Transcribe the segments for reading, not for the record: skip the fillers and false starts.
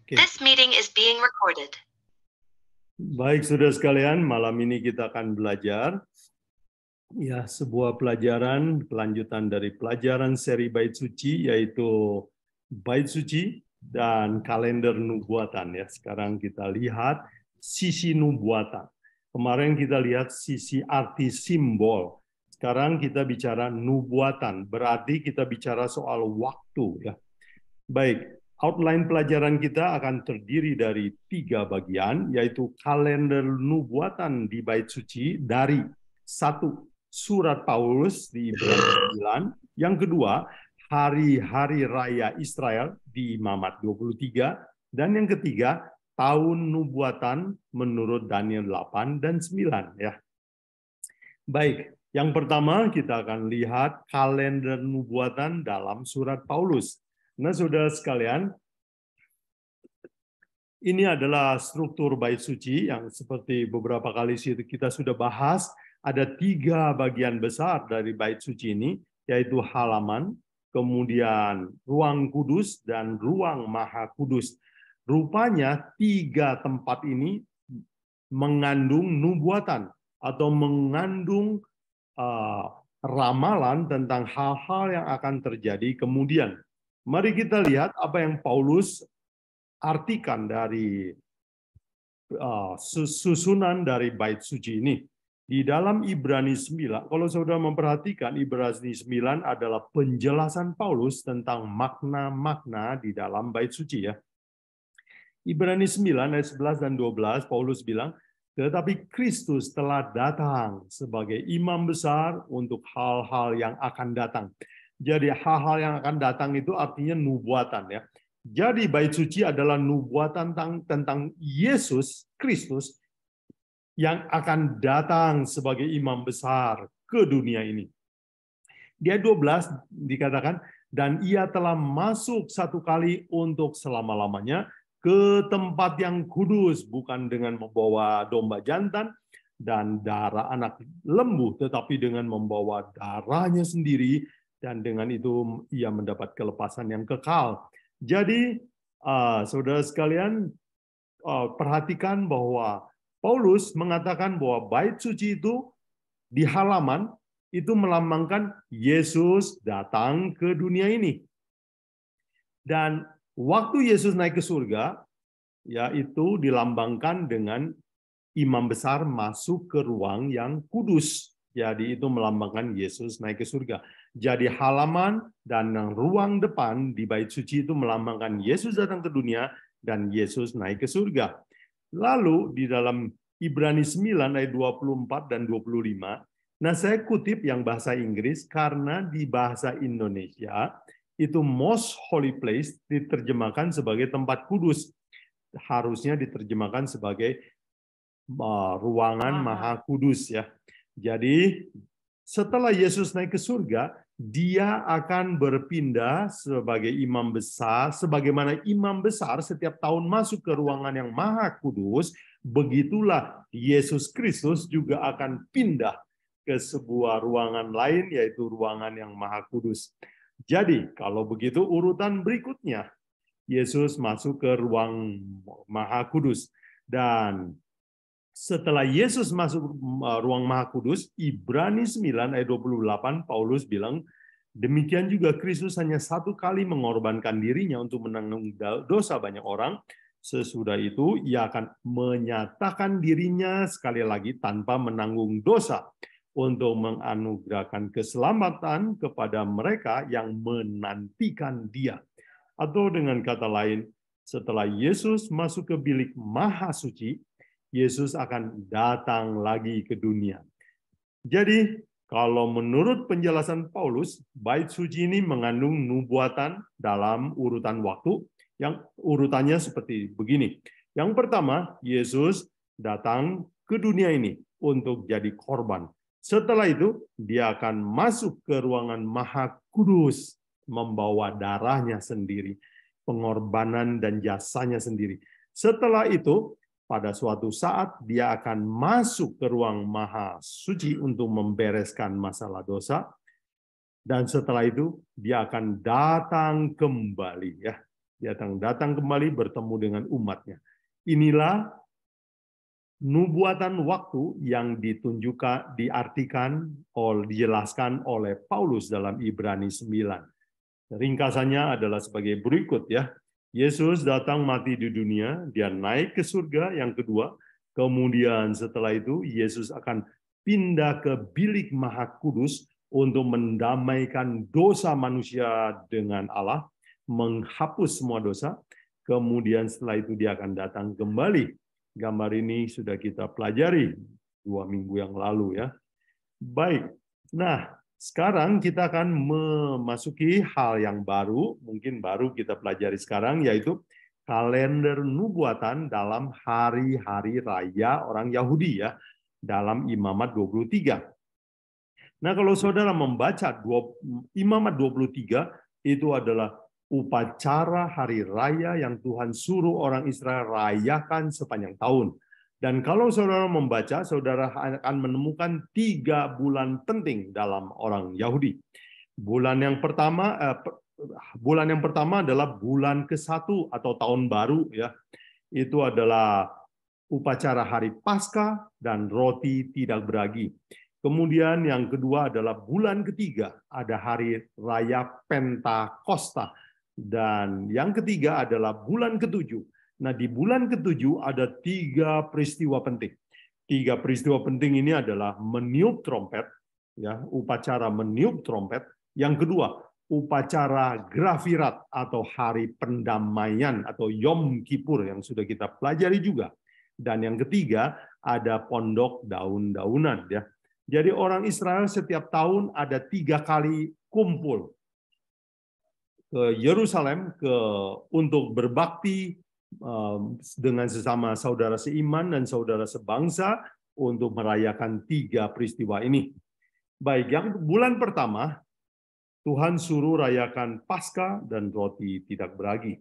Oke. This meeting is being recorded. Baik, saudara sekalian, malam ini kita akan belajar ya sebuah pelajaran kelanjutan dari pelajaran seri Bait Suci, yaitu Bait Suci dan kalender nubuatan. Ya, sekarang kita lihat sisi nubuatan. Kemarin kita lihat sisi arti simbol. Sekarang kita bicara nubuatan, berarti kita bicara soal waktu. Ya. Baik. Outline pelajaran kita akan terdiri dari 3 bagian, yaitu kalender nubuatan di Bait Suci dari 1 surat Paulus di Ibrani 9, yang kedua hari-hari raya Israel di Imamat 23, dan yang ketiga tahun nubuatan menurut Daniel 8 dan 9 ya. Baik, yang pertama kita akan lihat kalender nubuatan dalam surat Paulus. Nah, saudara sekalian, ini adalah struktur Bait Suci yang seperti beberapa kali kita sudah bahas. Ada 3 bagian besar dari Bait Suci ini, yaitu halaman, kemudian ruang kudus, dan ruang maha kudus. Rupanya 3 tempat ini mengandung nubuatan atau mengandung ramalan tentang hal-hal yang akan terjadi kemudian. Mari kita lihat apa yang Paulus artikan dari susunan dari Bait Suci ini. Di dalam Ibrani 9, kalau saudara memperhatikan, Ibrani 9 adalah penjelasan Paulus tentang makna-makna di dalam Bait Suci ya. Ibrani 9 ayat 11 dan 12, Paulus bilang, tetapi Kristus telah datang sebagai imam besar untuk hal-hal yang akan datang. Jadi hal-hal yang akan datang itu artinya nubuatan ya. Jadi Bait Suci adalah nubuatan tentang Yesus Kristus yang akan datang sebagai imam besar ke dunia ini. Di ayat 12 dikatakan, dan ia telah masuk 1 kali untuk selama-lamanya ke tempat yang kudus, bukan dengan membawa domba jantan dan darah anak lembu, tetapi dengan membawa darahnya sendiri, dan dengan itu ia mendapat kelepasan yang kekal. Jadi, saudara sekalian, perhatikan bahwa Paulus mengatakan bahwa Bait Suci itu di halaman itu melambangkan Yesus datang ke dunia ini. Dan waktu Yesus naik ke surga, yaitu dilambangkan dengan imam besar masuk ke ruang yang kudus. Jadi itu melambangkan Yesus naik ke surga. Jadi halaman dan ruang depan di Bait Suci itu melambangkan Yesus datang ke dunia dan Yesus naik ke surga. Lalu di dalam Ibrani 9 ayat 24 dan 25, nah saya kutip yang bahasa Inggris karena di bahasa Indonesia itu most holy place diterjemahkan sebagai tempat kudus. Harusnya diterjemahkan sebagai ruangan maha kudus ya. Jadi setelah Yesus naik ke surga, dia akan berpindah sebagai imam besar, sebagaimana imam besar setiap tahun masuk ke ruangan yang maha kudus, begitulah Yesus Kristus juga akan pindah ke sebuah ruangan lain, yaitu ruangan yang maha kudus. Jadi kalau begitu urutan berikutnya, Yesus masuk ke ruang maha kudus. Dan setelah Yesus masuk ruang maha kudus, Ibrani 9 ayat 28, Paulus bilang, demikian juga Kristus hanya 1 kali mengorbankan dirinya untuk menanggung dosa banyak orang. Sesudah itu, ia akan menyatakan dirinya sekali lagi tanpa menanggung dosa untuk menganugerahkan keselamatan kepada mereka yang menantikan dia. Atau dengan kata lain, setelah Yesus masuk ke bilik maha suci, Yesus akan datang lagi ke dunia. Jadi, kalau menurut penjelasan Paulus, Bait Suci ini mengandung nubuatan dalam urutan waktu, yang urutannya seperti begini. Yang pertama, Yesus datang ke dunia ini untuk jadi korban. Setelah itu, dia akan masuk ke ruangan maha kudus, membawa darahnya sendiri, pengorbanan dan jasanya sendiri. Setelah itu, pada suatu saat dia akan masuk ke ruang maha suci untuk membereskan masalah dosa, dan setelah itu dia akan datang kembali ya. Dia akan datang kembali bertemu dengan umatnya. Inilah nubuatan waktu yang ditunjukkan, diartikan, dijelaskan oleh Paulus dalam Ibrani 9. Ringkasannya adalah sebagai berikut ya. Yesus datang mati di dunia, dia naik ke surga yang kedua, kemudian setelah itu Yesus akan pindah ke bilik Maha Kudus untuk mendamaikan dosa manusia dengan Allah, menghapus semua dosa, kemudian setelah itu dia akan datang kembali. Gambar ini sudah kita pelajari 2 minggu yang lalu ya. Baik, nah sekarang kita akan memasuki hal yang baru, mungkin baru kita pelajari sekarang, yaitu kalender nubuatan dalam hari-hari raya orang Yahudi ya, dalam Imamat 23. Nah kalau saudara membaca Imamat 23, itu adalah upacara hari raya yang Tuhan suruh orang Israel rayakan sepanjang tahun. Dan kalau saudara membaca, saudara akan menemukan 3 bulan penting dalam orang Yahudi. Bulan yang pertama adalah bulan ke-1 atau tahun baru ya. Itu adalah upacara hari Paskah dan roti tidak beragi. Kemudian yang kedua adalah bulan ketiga, ada hari raya Pentakosta. Dan yang ketiga adalah bulan ke-7. Nah, di bulan ke-7 ada 3 peristiwa penting. 3 peristiwa penting ini adalah meniup trompet, ya, upacara meniup trompet. Yang kedua, upacara Grafirat atau hari pendamaian atau Yom Kippur yang sudah kita pelajari juga. Dan yang ketiga, ada pondok daun-daunan, ya. Jadi orang Israel setiap tahun ada 3 kali kumpul ke Yerusalem untuk berbakti dengan sesama saudara seiman dan saudara sebangsa untuk merayakan 3 peristiwa ini. Baik, yang bulan pertama Tuhan suruh rayakan Paskah dan roti tidak beragi.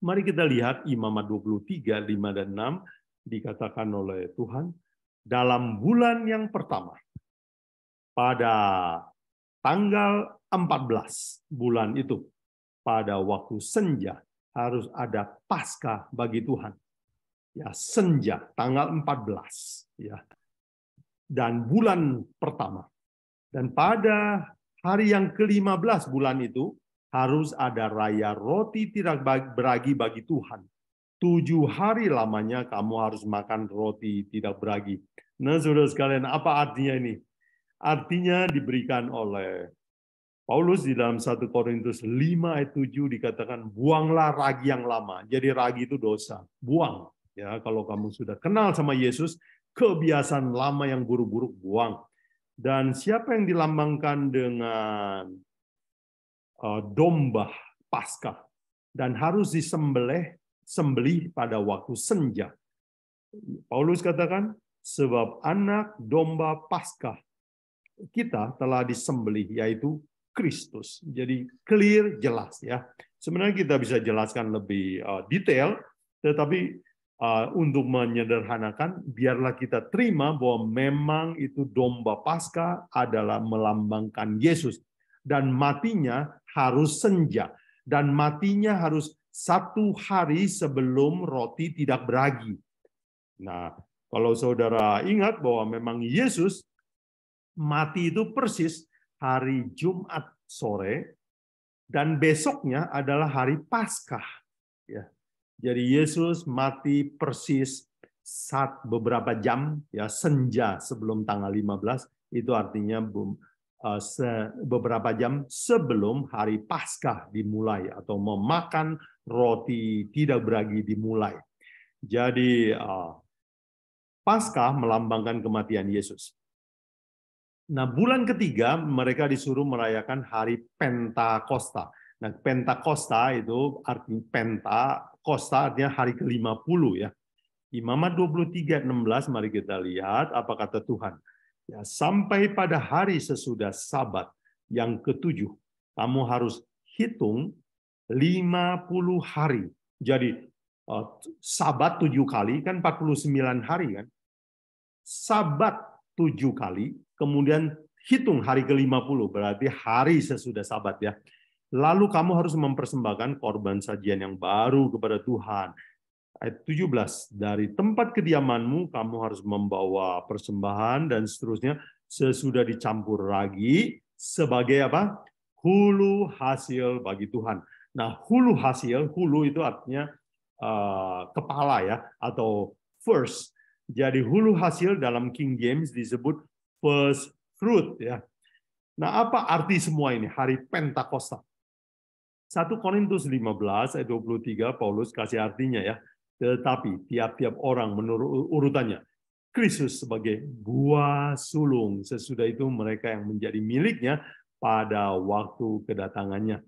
Mari kita lihat Imamat 23, 5 dan 6 dikatakan oleh Tuhan, dalam bulan yang pertama, pada tanggal 14 bulan itu, pada waktu senja, harus ada Paskah bagi Tuhan. Ya, senja, tanggal 14. Ya. Dan bulan pertama. Dan pada hari yang ke-15 bulan itu, harus ada raya roti tidak beragi bagi Tuhan. 7 hari lamanya kamu harus makan roti tidak beragi. Nah, saudara sekalian, apa artinya ini? Artinya diberikan oleh Paulus di dalam 1 Korintus 5 ayat 7 dikatakan, buanglah ragi yang lama. Jadi ragi itu dosa. Buang. Ya, kalau kamu sudah kenal sama Yesus, kebiasaan lama yang buruk-buruk buang. Dan siapa yang dilambangkan dengan domba Paskah dan harus disembelih pada waktu senja. Paulus katakan, sebab anak domba Paskah kita telah disembelih, yaitu Kristus. Jadi clear, jelas ya. Sebenarnya kita bisa jelaskan lebih detail, tetapi untuk menyederhanakan, biarlah kita terima bahwa memang itu domba Paskah adalah melambangkan Yesus. Dan matinya harus senja. Dan matinya harus 1 hari sebelum roti tidak beragi. Nah, kalau saudara ingat bahwa memang Yesus mati itu persis hari Jumat sore, dan besoknya adalah hari Paskah. Ya. Jadi Yesus mati persis beberapa jam, ya, senja sebelum tanggal 15, itu artinya beberapa jam sebelum hari Paskah dimulai, atau memakan roti tidak beragi dimulai. Jadi Paskah melambangkan kematian Yesus. Nah, bulan ketiga mereka disuruh merayakan hari Pentakosta. Nah, Pentakosta itu artinya Pentakosta artinya hari ke-50 ya. Imamat 23:16 mari kita lihat apa kata Tuhan. Ya, sampai pada hari sesudah Sabat yang ke-7, kamu harus hitung 50 hari. Jadi Sabat 7 kali kan 49 hari kan. Sabat 7 kali, kemudian hitung hari ke-50, berarti hari sesudah Sabat ya. Lalu kamu harus mempersembahkan korban sajian yang baru kepada Tuhan. Ayat 17, dari tempat kediamanmu kamu harus membawa persembahan dan seterusnya sesudah dicampur ragi sebagai apa? Hulu hasil bagi Tuhan. Nah, hulu hasil, hulu itu artinya kepala ya, atau first. Jadi hulu hasil dalam King James disebut first fruit ya. Nah, apa arti semua ini? Hari Pentakosta. 1 Korintus 15 ayat 23 Paulus kasih artinya ya. Tetapi tiap-tiap orang menurut urutannya. Kristus sebagai buah sulung. Sesudah itu mereka yang menjadi miliknya pada waktu kedatangannya.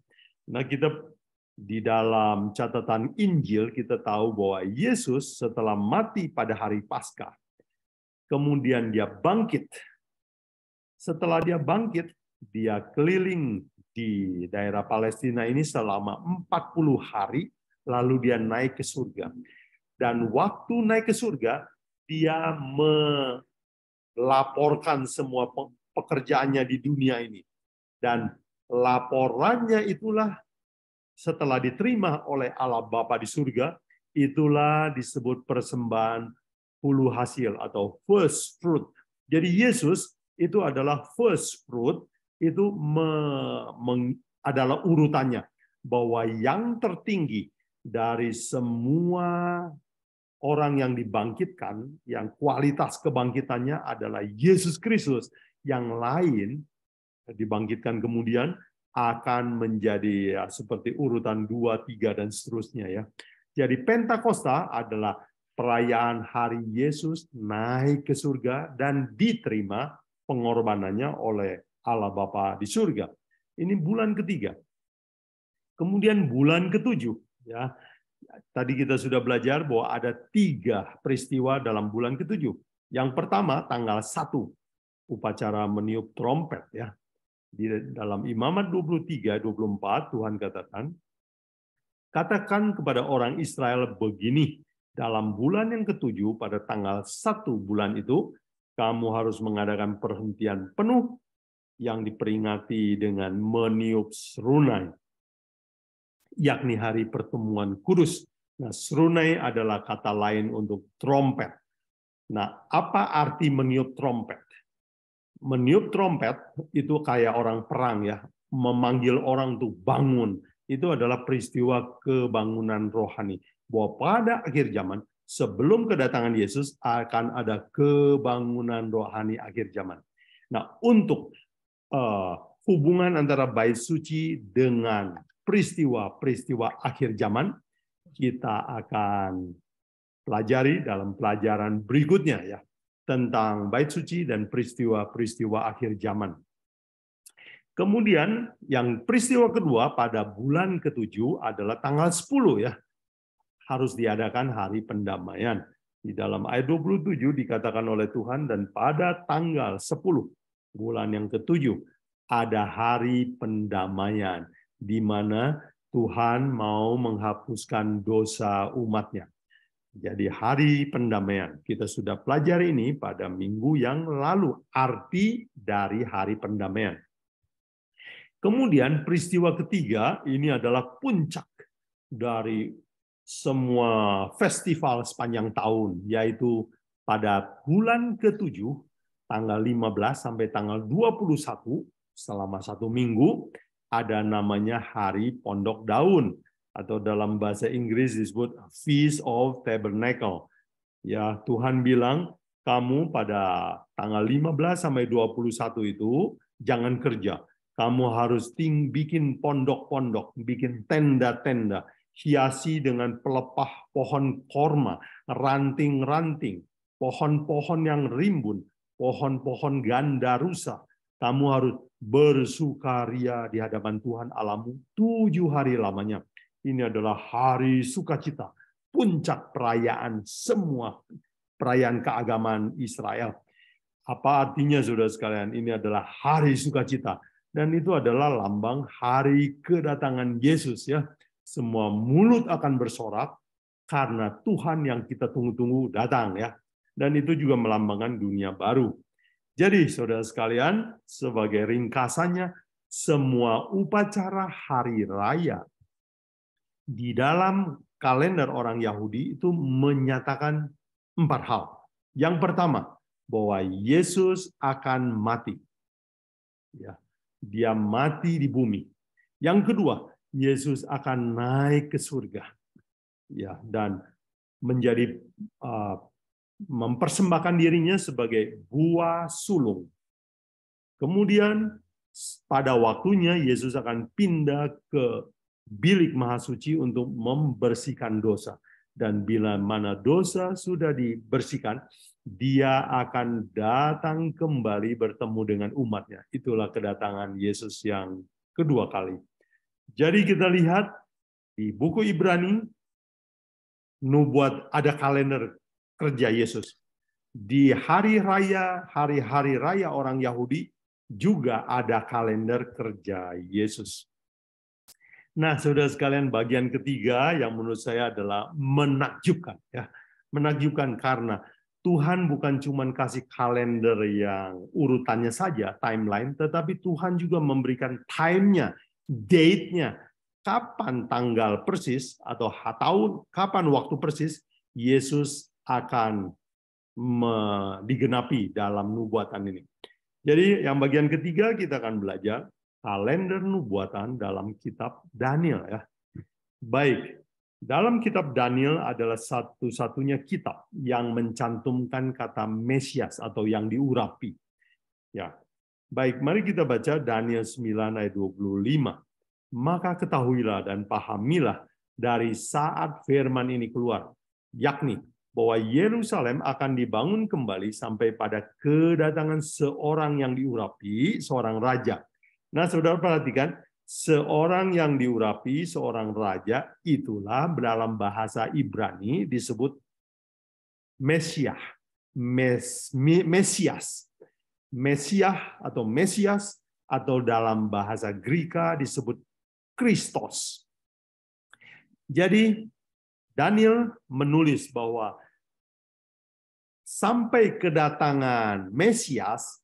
Nah, kita di dalam catatan Injil kita tahu bahwa Yesus setelah mati pada hari Paskah, kemudian dia bangkit. Setelah dia bangkit, dia keliling di daerah Palestina ini selama 40 hari, lalu dia naik ke surga. Dan waktu naik ke surga, dia melaporkan semua pekerjaannya di dunia ini. Dan laporannya itulah setelah diterima oleh Allah Bapa di surga, itulah disebut persembahan hulu hasil atau first fruit. Jadi Yesus itu adalah first fruit, itu adalah urutannya. Bahwa yang tertinggi dari semua orang yang dibangkitkan, yang kualitas kebangkitannya adalah Yesus Kristus. Yang lain dibangkitkan kemudian akan menjadi ya, seperti urutan 2, 3, dan seterusnya ya. Jadi Pentakosta adalah perayaan hari Yesus naik ke surga dan diterima pengorbanannya oleh Allah Bapa di surga. Ini bulan ketiga. Kemudian bulan ketujuh ya. Tadi kita sudah belajar bahwa ada 3 peristiwa dalam bulan ketujuh. Yang pertama tanggal 1, upacara meniup trompet ya. Di dalam Imamat 23-24 Tuhan katakan kepada orang Israel begini, dalam bulan yang ketujuh pada tanggal 1 bulan itu kamu harus mengadakan perhentian penuh yang diperingati dengan meniup serunai, yakni hari pertemuan kudus. Nah, serunai adalah kata lain untuk trompet. Nah, apa arti meniup trompet? Meniup trompet itu kayak orang perang ya, memanggil orang untuk bangun. Itu adalah peristiwa kebangunan rohani. Bahwa pada akhir zaman, sebelum kedatangan Yesus, akan ada kebangunan rohani akhir zaman. Nah, untuk hubungan antara bait suci dengan peristiwa-peristiwa akhir zaman, kita akan pelajari dalam pelajaran berikutnya ya, tentang bait suci dan peristiwa-peristiwa akhir zaman. Kemudian yang peristiwa kedua pada bulan ke-7 adalah tanggal 10 ya. Harus diadakan hari pendamaian. Di dalam ayat 27 dikatakan oleh Tuhan, dan pada tanggal 10 bulan yang ke-7 ada hari pendamaian di mana Tuhan mau menghapuskan dosa umatnya. Jadi hari pendamaian. Kita sudah pelajari ini pada minggu yang lalu. Arti dari hari pendamaian. Kemudian peristiwa ketiga, ini adalah puncak dari semua festival sepanjang tahun. Yaitu pada bulan ke-7, tanggal 15 sampai tanggal 21, selama 1 minggu, ada namanya Hari Pondok Daun. Atau dalam bahasa Inggris disebut Feast of Tabernacle. Ya, Tuhan bilang, kamu pada tanggal 15 sampai 21 itu jangan kerja. Kamu harus bikin pondok-pondok, bikin tenda-tenda, hiasi dengan pelepah pohon korma, ranting-ranting, pohon-pohon yang rimbun, pohon-pohon gandarusa. Kamu harus bersukaria di hadapan Tuhan Allahmu 7 hari lamanya. Ini adalah hari sukacita, puncak perayaan semua perayaan keagamaan Israel. Apa artinya saudara sekalian? Ini adalah hari sukacita. Dan itu adalah lambang hari kedatangan Yesus ya. Semua mulut akan bersorak karena Tuhan yang kita tunggu-tunggu datang ya. Dan itu juga melambangkan dunia baru. Jadi saudara sekalian, sebagai ringkasannya, semua upacara hari raya di dalam kalender orang Yahudi itu menyatakan 4 hal. Yang pertama, bahwa Yesus akan mati. Ya, dia mati di bumi. Yang kedua, Yesus akan naik ke surga. Ya, dan menjadi mempersembahkan dirinya sebagai buah sulung. Kemudian pada waktunya Yesus akan pindah ke bilik maha suci untuk membersihkan dosa. Dan bila mana dosa sudah dibersihkan, dia akan datang kembali bertemu dengan umatnya. Itulah kedatangan Yesus yang kedua kali. Jadi kita lihat di buku Ibrani, nubuat ada kalender kerja Yesus. Di hari-hari raya orang Yahudi, juga ada kalender kerja Yesus. Nah, saudara sekalian, bagian ketiga yang menurut saya adalah menakjubkan. Ya. Menakjubkan karena Tuhan bukan cuma kasih kalender yang urutannya saja, timeline, tetapi Tuhan juga memberikan time-nya, date-nya, kapan tanggal persis, atau tahun, kapan waktu persis, Yesus akan digenapi dalam nubuatan ini. Jadi yang bagian ketiga kita akan belajar kalender nubuatan dalam kitab Daniel ya. Baik, dalam kitab Daniel adalah satu-satunya kitab yang mencantumkan kata Mesias atau yang diurapi. Ya. Baik, mari kita baca Daniel 9 ayat 25. Maka ketahuilah dan pahamilah dari saat firman ini keluar, yakni bahwa Yerusalem akan dibangun kembali sampai pada kedatangan seorang yang diurapi, seorang raja. Nah, saudara perhatikan, seorang yang diurapi, seorang raja, itulah dalam bahasa Ibrani disebut Mesiah. Mesias. Mesiah atau Mesias, atau dalam bahasa Greka disebut Kristos. Jadi, Daniel menulis bahwa sampai kedatangan Mesias,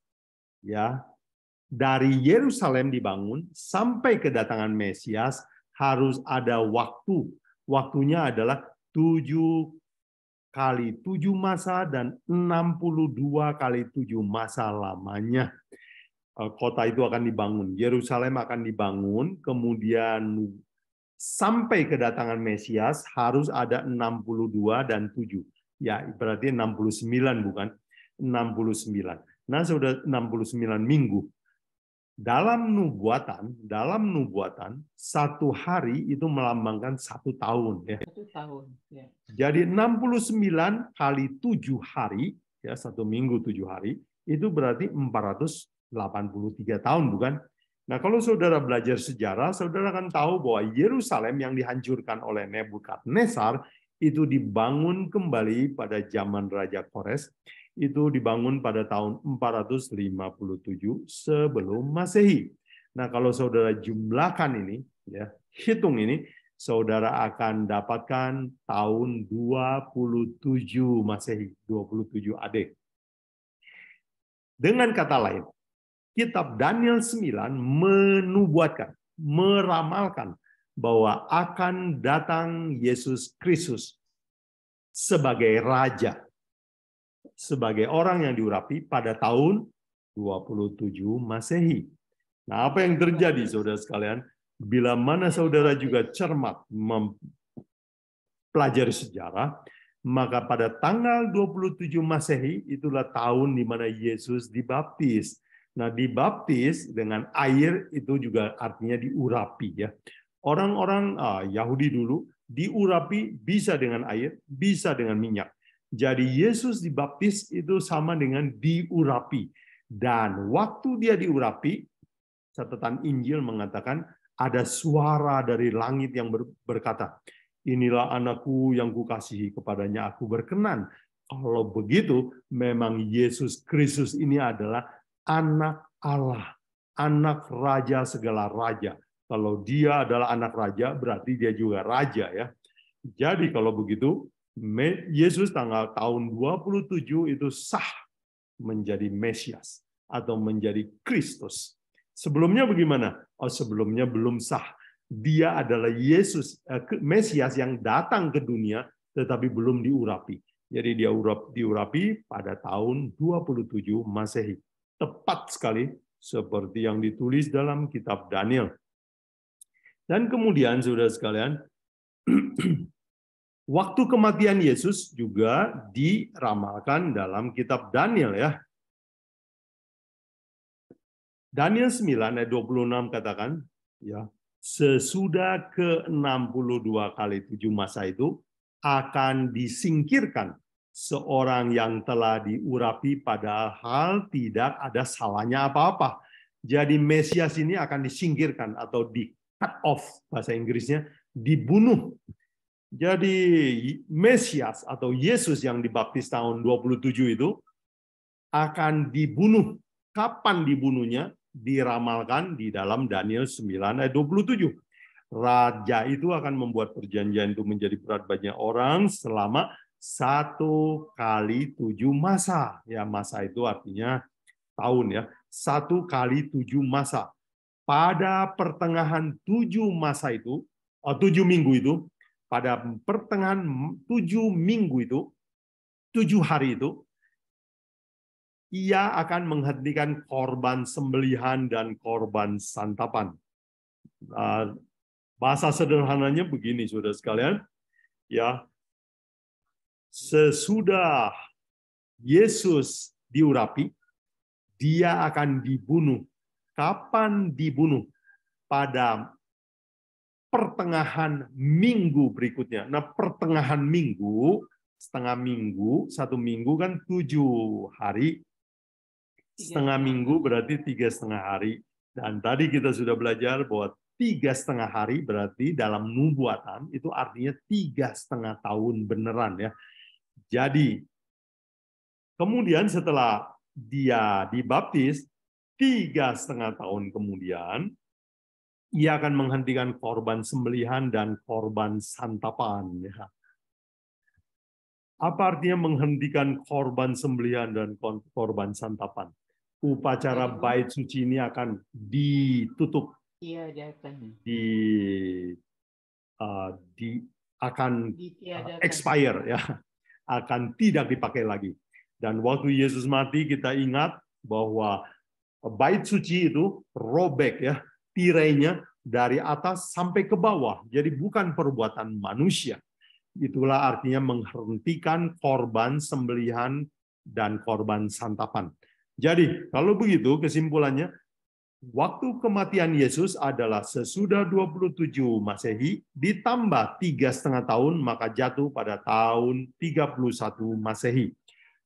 ya, dari Yerusalem dibangun sampai kedatangan Mesias harus ada waktu. Waktunya adalah 7 kali 7 masa dan 62 kali 7 masa lamanya. Kota itu akan dibangun, Yerusalem akan dibangun, kemudian sampai kedatangan Mesias harus ada 62 dan 7. Ya, berarti 69 bukan? 69. Nah, sudah 69 minggu. Dalam nubuatan, 1 hari itu melambangkan 1 tahun. Ya. 1 tahun. Ya. Jadi 69 kali 7 hari, ya 1 minggu 7 hari, itu berarti 483 tahun, bukan? Nah, kalau saudara belajar sejarah, saudara akan tahu bahwa Yerusalem yang dihancurkan oleh Nebukadnezar itu dibangun kembali pada zaman Raja Kores, itu dibangun pada tahun 457 sebelum Masehi. Nah, kalau saudara jumlahkan ini, ya, hitung ini, saudara akan dapatkan tahun 27 Masehi, 27 AD. Dengan kata lain, kitab Daniel 9 menubuatkan, meramalkan bahwa akan datang Yesus Kristus sebagai raja, sebagai orang yang diurapi pada tahun 27 Masehi. Nah, apa yang terjadi, saudara sekalian? Bila mana saudara juga cermat mempelajari sejarah, maka pada tanggal 27 Masehi itulah tahun di mana Yesus dibaptis. Nah, dibaptis dengan air itu juga artinya diurapi ya. Orang-orang Yahudi dulu diurapi bisa dengan air, bisa dengan minyak. Jadi Yesus dibaptis itu sama dengan diurapi. Dan waktu dia diurapi, catatan Injil mengatakan ada suara dari langit yang berkata, inilah anakku yang kukasihi, kepadanya aku berkenan. Kalau begitu, memang Yesus Kristus ini adalah anak Allah, anak raja segala raja. Kalau dia adalah anak raja, berarti dia juga raja ya. Jadi kalau begitu, Yesus tahun 27 itu sah menjadi Mesias atau menjadi Kristus. Sebelumnya bagaimana? Oh, sebelumnya belum sah. Dia adalah Yesus, Mesias yang datang ke dunia, tetapi belum diurapi. Jadi dia diurapi pada tahun 27 Masehi. Tepat sekali seperti yang ditulis dalam kitab Daniel. Dan kemudian, saudara sekalian, waktu kematian Yesus juga diramalkan dalam kitab Daniel ya. Daniel 9 ayat 26 katakan, ya, sesudah ke-62 kali 7 masa itu akan disingkirkan seorang yang telah diurapi padahal tidak ada salahnya apa-apa. Jadi Mesias ini akan disingkirkan atau di cut off, bahasa Inggrisnya, dibunuh. Jadi Mesias atau Yesus yang dibaptis tahun 27 itu akan dibunuh. Kapan dibunuhnya? Diramalkan di dalam Daniel 9 ayat 27. Raja itu akan membuat perjanjian itu menjadi berat banyak orang selama 1 kali 7 masa. Ya, masa itu artinya tahun ya. 1 kali 7 masa. Pada pertengahan 7 masa itu, 7 minggu itu, pada pertengahan 7 minggu itu, 7 hari itu, ia akan menghentikan korban sembelihan dan korban santapan. Bahasa sederhananya begini, saudara sekalian, ya, sesudah Yesus diurapi, dia akan dibunuh. Kapan dibunuh? Pada pertengahan minggu berikutnya. Nah, pertengahan minggu, setengah minggu, 1 minggu kan 7 hari. Setengah minggu berarti 3,5 hari. Dan tadi kita sudah belajar bahwa 3,5 hari berarti dalam nubuatan itu artinya 3,5 tahun beneran ya. Jadi kemudian setelah dia dibaptis 3,5 tahun kemudian ia akan menghentikan korban sembelihan dan korban santapan ya. Apa artinya menghentikan korban sembelihan dan korban santapan? Upacara bait suci ini akan ditutup, akan expire ya, akan tidak dipakai lagi. Dan waktu Yesus mati kita ingat bahwa bait suci itu robek ya, tirainya dari atas sampai ke bawah. Jadi bukan perbuatan manusia. Itulah artinya menghentikan korban sembelihan dan korban santapan. Jadi, kalau begitu kesimpulannya, waktu kematian Yesus adalah sesudah 27 Masehi, ditambah 3,5 tahun, maka jatuh pada tahun 31 Masehi.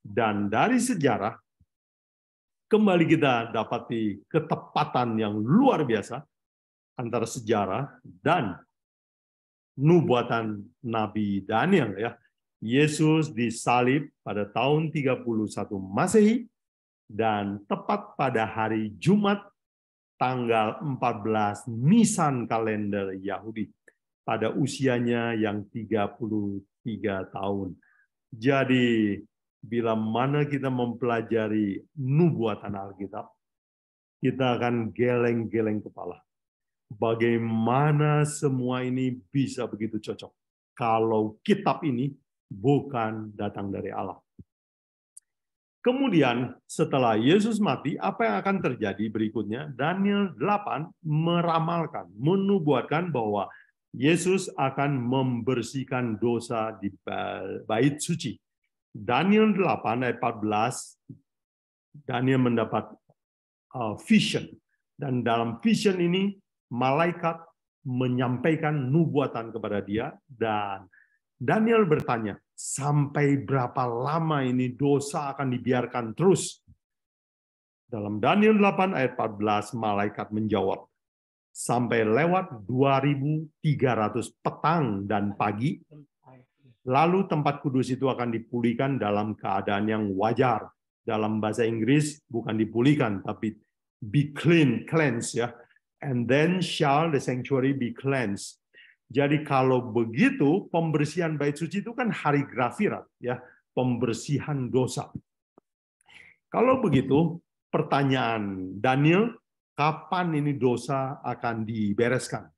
Dan dari sejarah, kembali kita dapati ketepatan yang luar biasa antara sejarah dan nubuatan Nabi Daniel. Ya. Yesus disalib pada tahun 31 Masehi, dan tepat pada hari Jumat tanggal 14 Nisan kalender Yahudi pada usianya yang 33 tahun. Jadi bila mana kita mempelajari nubuatan Alkitab, kita akan geleng-geleng kepala. Bagaimana semua ini bisa begitu cocok kalau kitab ini bukan datang dari Allah. Kemudian setelah Yesus mati, apa yang akan terjadi berikutnya? Daniel 8 meramalkan, menubuatkan bahwa Yesus akan membersihkan dosa di bait suci. Daniel 8 ayat 14, Daniel mendapat vision. Dan dalam vision ini, malaikat menyampaikan nubuatan kepada dia, dan Daniel bertanya, sampai berapa lama ini dosa akan dibiarkan terus? Dalam Daniel 8 ayat 14, malaikat menjawab, sampai lewat 2.300 petang dan pagi, lalu tempat kudus itu akan dipulihkan dalam keadaan yang wajar. Dalam bahasa Inggris bukan dipulihkan, tapi be cleansed ya. And then shall the sanctuary be cleansed. Jadi kalau begitu, pembersihan bait suci itu kan hari grafirat, ya, pembersihan dosa. Kalau begitu, pertanyaan Daniel, kapan ini dosa akan dibereskan?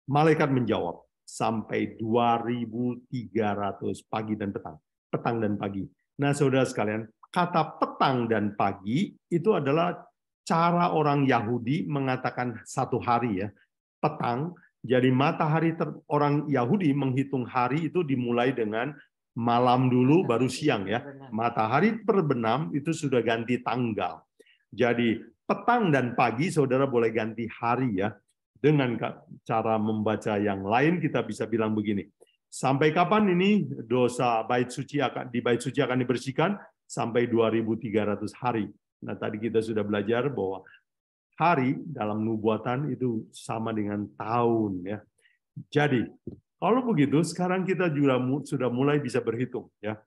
Malaikat menjawab, sampai 2300 pagi dan petang. Petang dan pagi. Nah, saudara sekalian, kata petang dan pagi itu adalah cara orang Yahudi mengatakan satu hari ya. Petang, jadi matahari orang Yahudi menghitung hari itu dimulai dengan malam dulu baru siang ya. Matahari terbenam itu sudah ganti tanggal. Jadi petang dan pagi saudara boleh ganti hari ya. Dengan cara membaca yang lain kita bisa bilang begini. Sampai kapan ini dosa bait suci akan dibersihkan? Sampai 2300 hari. Nah, tadi kita sudah belajar bahwa hari dalam nubuatan itu sama dengan tahun ya. Jadi, kalau begitu sekarang kita juga sudah mulai bisa berhitung ya.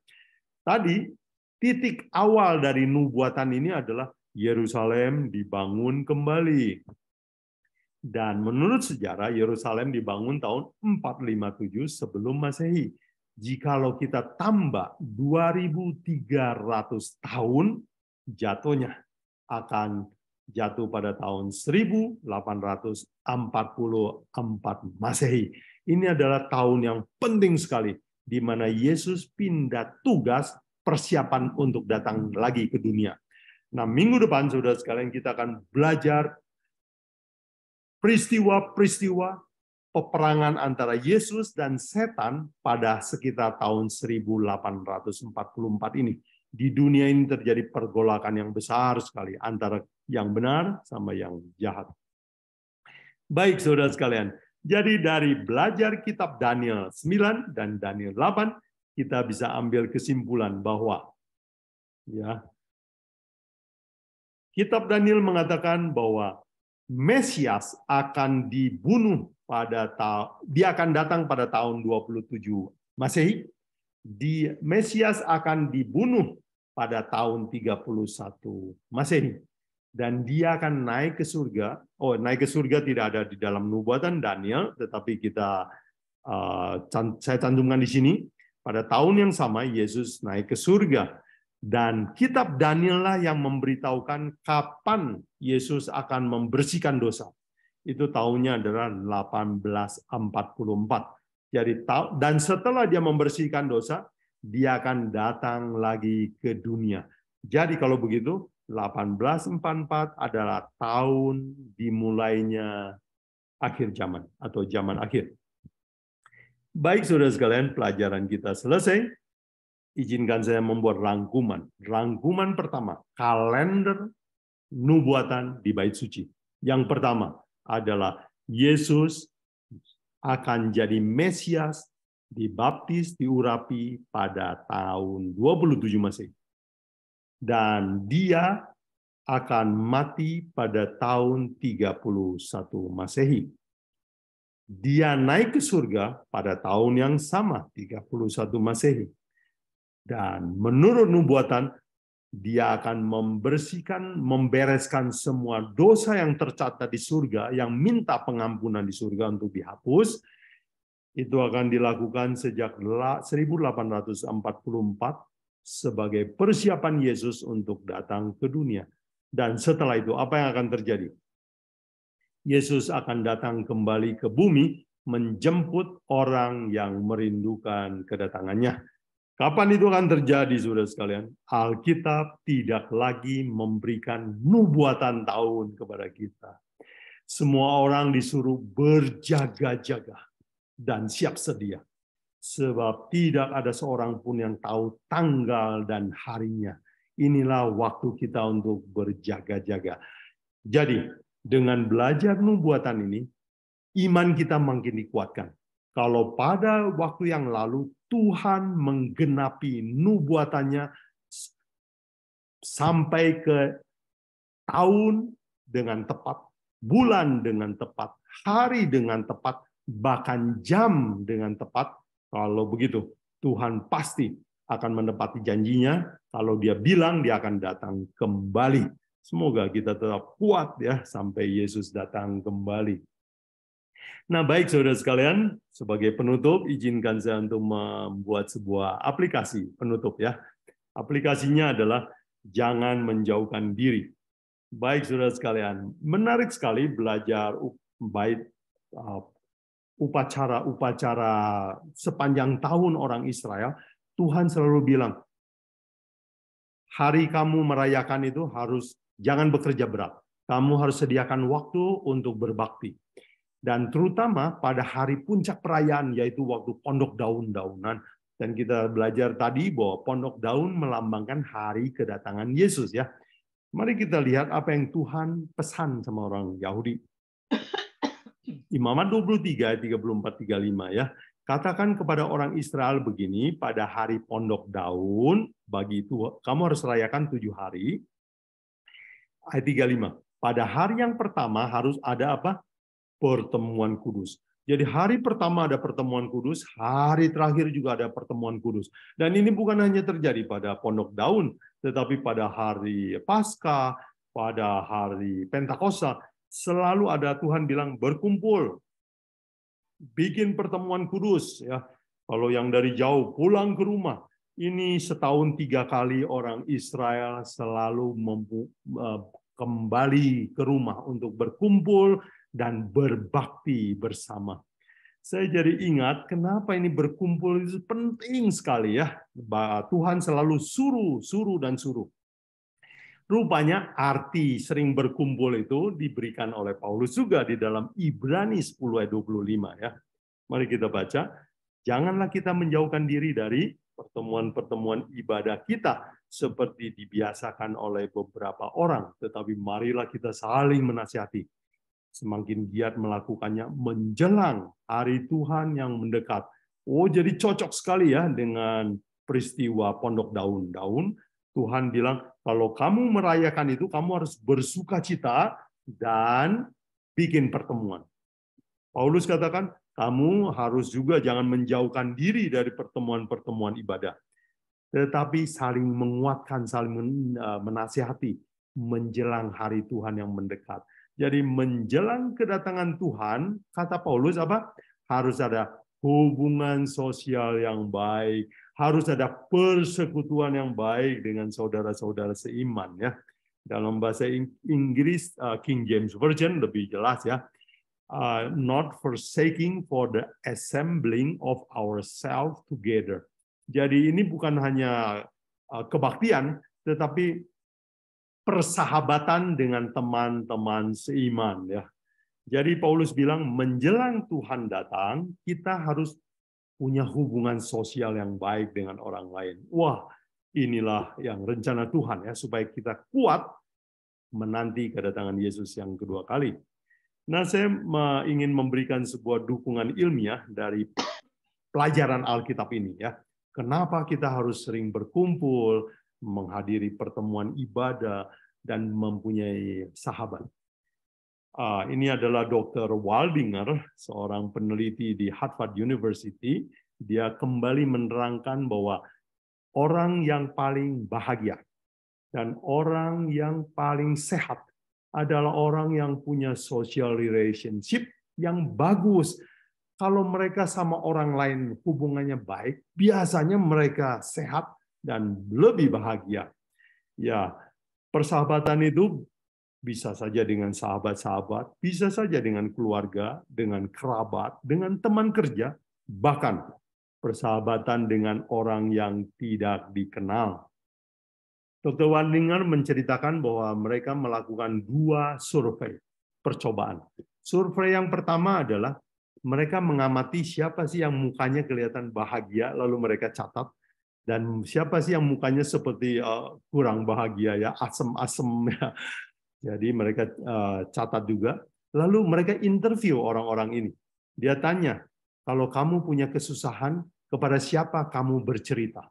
Tadi titik awal dari nubuatan ini adalah Yerusalem dibangun kembali. Dan menurut sejarah, Yerusalem dibangun tahun 457 sebelum Masehi. Jikalau kita tambah 2300 tahun, jatuhnya akan jatuh pada tahun 1844 Masehi. Ini adalah tahun yang penting sekali, di mana Yesus pindah tugas persiapan untuk datang lagi ke dunia. Nah, minggu depan, saudara sekalian, kita akan belajar peristiwa-peristiwa peperangan antara Yesus dan setan pada sekitar tahun 1844 ini. Di dunia ini terjadi pergolakan yang besar sekali antara yang benar sama yang jahat. Baik, saudara sekalian. Jadi dari belajar kitab Daniel 9 dan Daniel 8, kita bisa ambil kesimpulan bahwa ya, kitab Daniel mengatakan bahwa Mesias akan dibunuh dia akan datang pada tahun 27 Masehi. Mesias akan dibunuh pada tahun 31 Masehi. Dan dia akan naik ke surga. Oh, naik ke surga tidak ada di dalam nubuatan Daniel, tetapi saya cantumkan di sini. Pada tahun yang sama Yesus naik ke surga. Dan kitab Daniel lah yang memberitahukan kapan Yesus akan membersihkan dosa. Itu tahunnya adalah 1844. Jadi dan setelah dia membersihkan dosa, dia akan datang lagi ke dunia. Jadi kalau begitu, 1844 adalah tahun dimulainya akhir zaman atau zaman akhir. Baik, saudara sekalian, pelajaran kita selesai. Izinkan saya membuat rangkuman. Rangkuman pertama, kalender nubuatan di Bait Suci. Yang pertama adalah Yesus akan jadi Mesias, dibaptis, diurapi pada tahun 27 Masehi. Dan dia akan mati pada tahun 31 Masehi. Dia naik ke surga pada tahun yang sama, 31 Masehi. Dan menurut nubuatan, dia akan membereskan semua dosa yang tercatat di surga, yang minta pengampunan di surga untuk dihapus. Itu akan dilakukan sejak 1844 sebagai persiapan Yesus untuk datang ke dunia. Dan setelah itu, apa yang akan terjadi? Yesus akan datang kembali ke bumi, menjemput orang yang merindukan kedatangannya. Kapan itu akan terjadi, saudara sekalian? Alkitab tidak lagi memberikan nubuatan tahun kepada kita. Semua orang disuruh berjaga-jaga dan siap sedia. Sebab tidak ada seorang pun yang tahu tanggal dan harinya. Inilah waktu kita untuk berjaga-jaga. Jadi, dengan belajar nubuatan ini, iman kita makin dikuatkan. Kalau pada waktu yang lalu Tuhan menggenapi nubuatannya sampai ke tahun dengan tepat, bulan dengan tepat, hari dengan tepat, bahkan jam dengan tepat. Kalau begitu, Tuhan pasti akan menepati janjinya. Kalau dia bilang dia akan datang kembali. Semoga kita tetap kuat ya sampai Yesus datang kembali. Nah, baik saudara sekalian, sebagai penutup, izinkan saya untuk membuat sebuah aplikasi penutup ya. Aplikasinya adalah jangan menjauhkan diri. Baik, saudara sekalian, menarik sekali belajar baik upacara sepanjang tahun orang Israel. Tuhan selalu bilang, hari kamu merayakan itu jangan bekerja berat. Kamu harus sediakan waktu untuk berbakti. Dan terutama pada hari puncak perayaan, yaitu waktu pondok daun-daunan. Dan kita belajar tadi bahwa pondok daun melambangkan hari kedatangan Yesus, ya. Mari kita lihat apa yang Tuhan pesan sama orang Yahudi. Imamat 23, 34, 35, ya. Katakan kepada orang Israel begini, pada hari pondok daun, bagi itu kamu harus rayakan 7 hari. Ayat 35. Pada hari yang pertama harus ada apa? Pertemuan kudus. Jadi hari pertama ada pertemuan kudus, hari terakhir juga ada pertemuan kudus. Dan ini bukan hanya terjadi pada pondok daun, tetapi pada hari Paskah, pada hari Pentakosta, selalu ada Tuhan bilang berkumpul, bikin pertemuan kudus, ya. Kalau yang dari jauh pulang ke rumah, ini setahun 3 kali orang Israel selalu kembali ke rumah untuk berkumpul dan berbakti bersama. Saya jadi ingat kenapa ini berkumpul itu penting sekali, ya. Tuhan selalu suruh dan suruh. Rupanya arti sering berkumpul itu diberikan oleh Paulus juga di dalam Ibrani 10 ayat 25, ya. Mari kita baca. Janganlah kita menjauhkan diri dari pertemuan-pertemuan ibadah kita seperti dibiasakan oleh beberapa orang, tetapi marilah kita saling menasihati. Semakin giat melakukannya menjelang hari Tuhan yang mendekat. Oh, jadi cocok sekali, ya, dengan peristiwa pondok daun-daun. Tuhan bilang, kalau kamu merayakan itu, kamu harus bersukacita dan bikin pertemuan. Paulus katakan, kamu harus juga jangan menjauhkan diri dari pertemuan-pertemuan ibadah, tetapi saling menguatkan, saling menasihati menjelang hari Tuhan yang mendekat. Jadi menjelang kedatangan Tuhan, kata Paulus apa? Harus ada hubungan sosial yang baik, harus ada persekutuan yang baik dengan saudara-saudara seiman, ya. Dalam bahasa Inggris King James Version lebih jelas, ya. Not forsaking for the assembling of ourselves together. Jadi ini bukan hanya kebaktian, tetapi persahabatan dengan teman-teman seiman, ya. Jadi Paulus bilang menjelang Tuhan datang, kita harus punya hubungan sosial yang baik dengan orang lain. Wah, inilah yang rencana Tuhan, ya, supaya kita kuat menanti kedatangan Yesus yang kedua kali. Nah, saya ingin memberikan sebuah dukungan ilmiah dari pelajaran Alkitab ini, ya. Kenapa kita harus sering berkumpul, menghadiri pertemuan ibadah, dan mempunyai sahabat. Ini adalah Dr. Waldinger, seorang peneliti di Harvard University. Dia kembali menerangkan bahwa orang yang paling bahagia dan orang yang paling sehat adalah orang yang punya social relationship yang bagus. Kalau mereka sama orang lain hubungannya baik, biasanya mereka sehat dan lebih bahagia. Ya, persahabatan itu bisa saja dengan sahabat-sahabat, bisa saja dengan keluarga, dengan kerabat, dengan teman kerja, bahkan persahabatan dengan orang yang tidak dikenal. Dr. Waldinger menceritakan bahwa mereka melakukan 2 survei percobaan. Survei yang pertama adalah mereka mengamati siapa sih yang mukanya kelihatan bahagia, lalu mereka catat, dan siapa sih yang mukanya seperti kurang bahagia, ya, asem-asem, ya. Jadi mereka catat juga. Lalu mereka interview orang-orang ini. Dia tanya, kalau kamu punya kesusahan, kepada siapa kamu bercerita?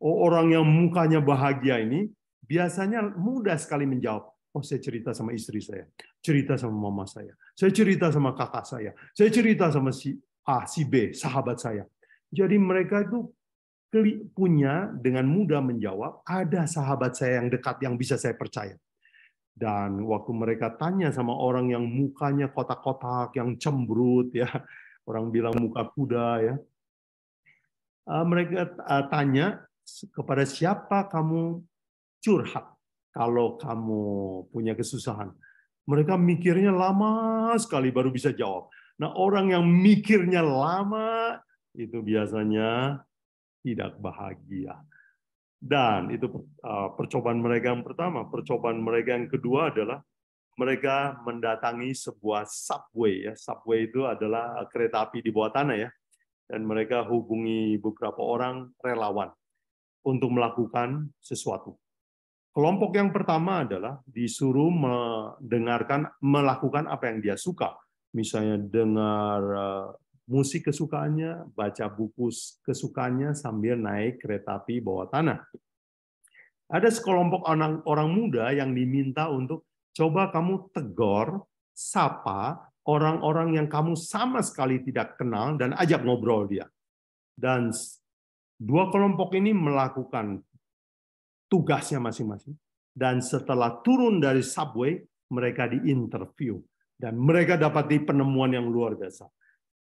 Orang yang mukanya bahagia ini biasanya mudah sekali menjawab. Oh, saya cerita sama istri saya, cerita sama mama saya cerita sama kakak saya cerita sama si A, si B, sahabat saya. Jadi mereka itu punya dengan mudah menjawab, ada sahabat saya yang dekat yang bisa saya percaya. Dan waktu mereka tanya sama orang yang mukanya kotak-kotak, yang cemberut, ya, orang bilang muka kuda, ya, mereka tanya, kepada siapa kamu curhat? kalau kamu punya kesusahan. Mereka mikirnya lama sekali baru bisa jawab. Nah, orang yang mikirnya lama itu biasanya tidak bahagia. Dan itu percobaan mereka yang pertama. Percobaan mereka yang kedua adalah mereka mendatangi sebuah subway. Ya. Subway itu adalah kereta api di bawah tanah ya. Dan mereka hubungi beberapa orang relawan untuk melakukan sesuatu. Kelompok yang pertama adalah disuruh melakukan apa yang dia suka. Misalnya dengar musik kesukaannya, baca buku kesukaannya sambil naik kereta api bawah tanah. Ada sekelompok orang muda yang diminta untuk coba kamu tegur, sapa orang-orang yang kamu sama sekali tidak kenal dan ajak ngobrol dia. Dan dua kelompok ini melakukan tugasnya masing-masing. Dan setelah turun dari subway, mereka diinterview. Dan mereka dapati penemuan yang luar biasa.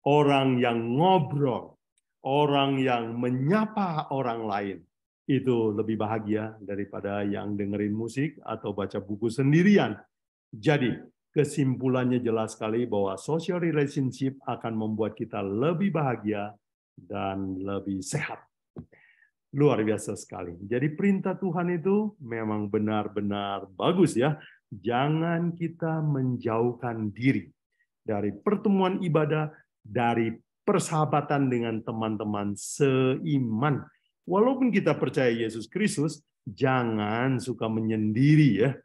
Orang yang ngobrol, orang yang menyapa orang lain, itu lebih bahagia daripada yang dengerin musik atau baca buku sendirian. Jadi, kesimpulannya jelas sekali bahwa social relationship akan membuat kita lebih bahagia dan lebih sehat. Luar biasa sekali. Jadi perintah Tuhan itu memang benar-benar bagus ya. Jangan kita menjauhkan diri dari pertemuan ibadah, dari persahabatan dengan teman-teman seiman. Walaupun kita percaya Yesus Kristus, jangan suka menyendiri ya.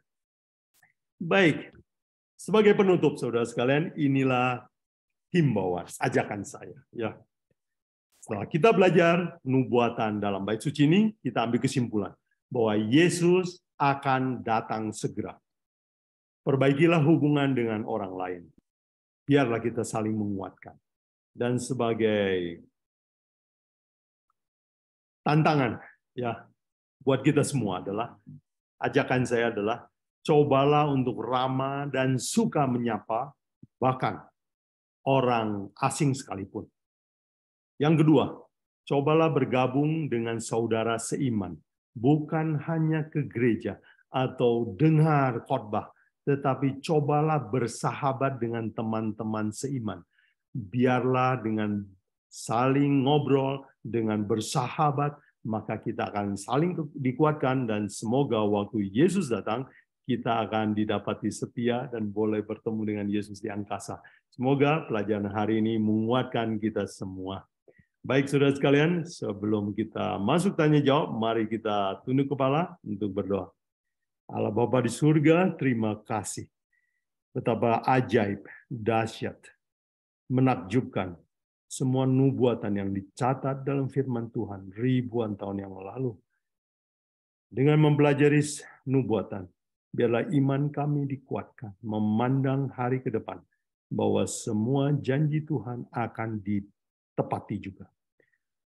Baik, sebagai penutup saudara sekalian, inilah himbauan, ajakan saya ya. Setelah kita belajar nubuatan dalam bait suci ini, kita ambil kesimpulan bahwa Yesus akan datang segera. Perbaikilah hubungan dengan orang lain. Biarlah kita saling menguatkan. Dan sebagai tantangan ya buat kita semua adalah, ajakan saya adalah cobalah untuk ramah dan suka menyapa bahkan orang asing sekalipun. Yang kedua, cobalah bergabung dengan saudara seiman, bukan hanya ke gereja atau dengar khotbah, tetapi cobalah bersahabat dengan teman-teman seiman. Biarlah dengan saling ngobrol, dengan bersahabat, maka kita akan saling dikuatkan dan semoga waktu Yesus datang, kita akan didapati setia dan boleh bertemu dengan Yesus di angkasa. Semoga pelajaran hari ini menguatkan kita semua. Baik saudara sekalian, sebelum kita masuk tanya jawab, mari kita tunduk kepala untuk berdoa. Allah Bapa di surga, terima kasih. Betapa ajaib, dahsyat, menakjubkan semua nubuatan yang dicatat dalam firman Tuhan ribuan tahun yang lalu. Dengan mempelajari nubuatan, biarlah iman kami dikuatkan, memandang hari ke depan, bahwa semua janji Tuhan akan ditepati juga.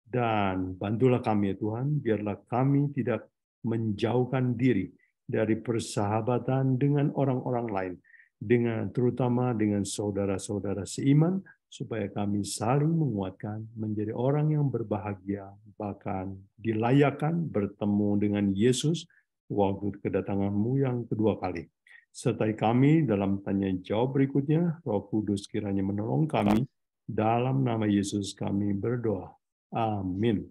Dan bantulah kami ya Tuhan, biarlah kami tidak menjauhkan diri dari persahabatan dengan orang-orang lain, terutama dengan saudara-saudara seiman, supaya kami saling menguatkan menjadi orang yang berbahagia, bahkan dilayakkan bertemu dengan Yesus waktu kedatangan-Mu yang kedua kali. Sertai kami dalam tanya jawab berikutnya, Roh Kudus kiranya menolong kami, dalam nama Yesus kami berdoa. Amin.